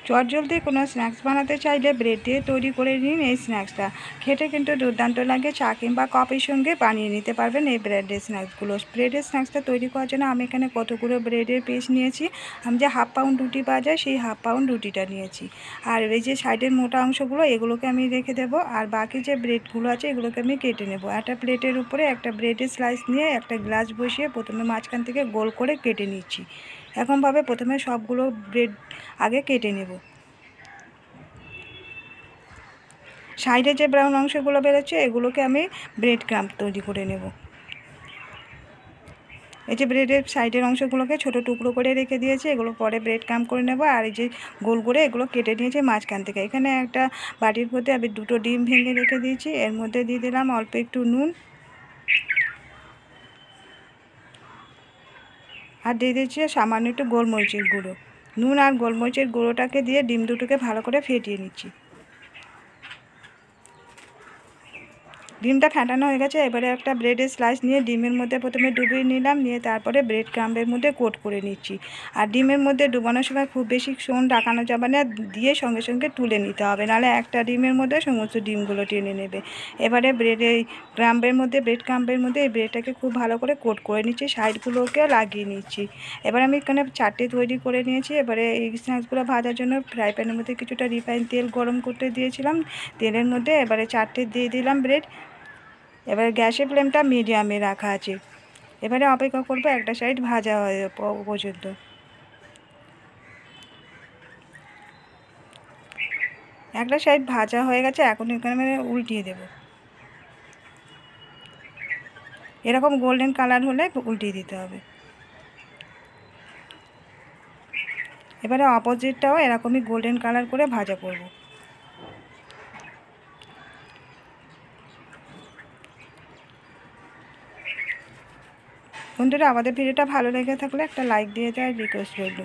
চটজলদি কোনো স্ন্যাক্স বানাতে চাইলে ব্রেড দিয়ে তৈরি করে নিন এই স্ন্যাক্সটা। খেতে কিন্তু দুর্দান্ত লাগে। চা কিংবা কফির সঙ্গে বানিয়ে নিতে পারবেন এই ব্রেডের স্ন্যাক্সগুলো। ব্রেডের স্ন্যাক্সটা তৈরি করার জন্য আমি এখানে কতগুলো ব্রেডের পিস নিয়েছি। আমি যে হাফ পাউন্ড রুটি পাওয়া যায় সেই হাফ পাউন্ড রুটিটা নিয়েছি। আর এই যে সাইডের মোটা অংশগুলো এগুলোকে আমি রেখে দেবো। আর বাকি যে ব্রেডগুলো আছে এগুলোকে আমি কেটে নেব। একটা প্লেটের উপরে একটা ব্রেডের স্লাইস নিয়ে একটা গ্লাস বসিয়ে প্রথমে মাঝখান থেকে গোল করে কেটে নিচ্ছি। এরকমভাবে প্রথমে সবগুলো ব্রেড আগে কেটে নেব। সাইডে যে ব্রাউন অংশগুলো বেরোচ্ছে এগুলোকে আমি ব্রেড ক্রাম্ব তৈরি করে নেব। এই যে ব্রেডের সাইডের অংশগুলোকে ছোট টুকরো করে রেখে দিয়েছি, এগুলো পরে ব্রেড ক্রাম্ব করে নেব। আর এই যে গোল করে এগুলো কেটে নিয়েছি মাঝখান থেকে। এখানে একটা বাটির মধ্যে আমি দুটো ডিম ভেঙে রেখে দিয়েছি। এর মধ্যে দিয়ে দিলাম অল্প একটু নুন আর দিয়ে দিচ্ছি সামান্য একটু গোলমরিচের গুঁড়ো। নুন আর গোলমরিচের গুঁড়োটাকে দিয়ে ডিম দুটোকে ভালো করে ফেটিয়ে নিচ্ছি। ডিমটা ফেটানো হয়ে গেছে। এবারে একটা ব্রেডের স্লাইস নিয়ে ডিমের মধ্যে প্রথমে ডুবিয়ে নিলাম, নিয়ে তারপরে ব্রেড ক্রাম্বের মধ্যে কোট করে নিচ্ছি। আর ডিমের মধ্যে ডুবানোর সময় খুব বেশিক্ষণ ঢাকানো যাবে না, দিয়ে সঙ্গে সঙ্গে তুলে নিতে হবে, নাহলে একটা ডিমের মধ্যে সমস্ত ডিমগুলো টেনে নেবে। এবারে ব্রেডের ক্রাম্বের মধ্যে এই ব্রেডটাকে খুব ভালো করে কোট করে নিচ্ছি, সাইডগুলোকে লাগিয়ে নিচ্ছি। এবার আমি এখানে চারটে তৈরি করে নিয়েছি। এবারে এই স্ন্যাক্সগুলো ভাজার জন্য ফ্রাই প্যানের মধ্যে কিছুটা রিফাইন তেল গরম করতে দিয়েছিলাম। তেলের মধ্যে এবারে চারটে দিয়ে দিলাম ব্রেড। এবারে গ্যাসের ফ্লেমটা মিডিয়ামে রাখা আছে। এবারে অপেক্ষা করব একটা সাইড ভাজা হয়ে পর্যন্ত। একটা সাইড ভাজা হয়ে গেছে, এখন এখানে আমি উল্টিয়ে দেব। এরকম গোল্ডেন কালার হলে উল্টিয়ে দিতে হবে। এবারে অপোজিটটাও এরকমই গোল্ডেন কালার করে ভাজা করব। বন্ধুরা, আমাদের ভিডিওটা ভালো লেগে থাকলে একটা লাইক দিয়ে দেওয়ার রিকোয়েস্ট রইল।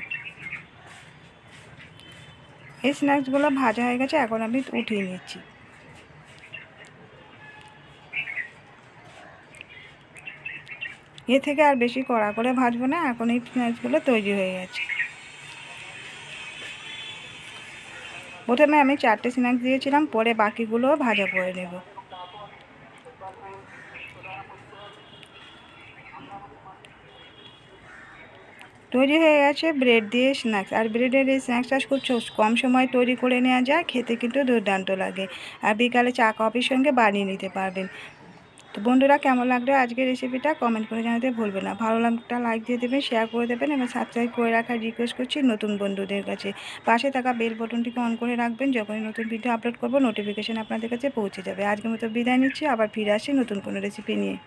এই স্ন্যাক্সগুলো ভাজা হয়ে গেছে, এখন আমি উঠিয়ে নিচ্ছি। এ থেকে আর বেশি কড়া করে ভাজবো না, এখন এই স্ন্যাক্সগুলো তৈরি হয়ে গেছে। প্রথমে আমি চারটে স্ন্যাক্স দিয়েছিলাম, পরে বাকিগুলোও ভাজা করে নেব। তৈরি হয়ে গেছে ব্রেড দিয়ে স্ন্যাক্স। আর ব্রেডের এই স্ন্যাক্সটা খুব কম সময় তৈরি করে নেওয়া যায়, খেতে কিন্তু দুর্দান্ত লাগে। আর বিকালে চা কফির সঙ্গে বানিয়ে নিতে পারবেন। তো বন্ধুরা, কেমন লাগলো আজকের রেসিপিটা কমেন্ট করে জানাতে ভুলবেন না। ভালো লাগলে লাইক দিয়ে দেবেন, শেয়ার করে দেবেন এবং সাবস্ক্রাইব করে রাখার রিকোয়েস্ট করছি নতুন বন্ধুদের কাছে। পাশে থাকা বেল বটনটিকে অন করে রাখবেন, যখনই নতুন ভিডিও আপলোড করব নোটিফিকেশান আপনাদের কাছে পৌঁছে যাবে। আজকের মতো বিদায় নিচ্ছি, আবার ফিরে আসি নতুন কোনো রেসিপি নিয়ে।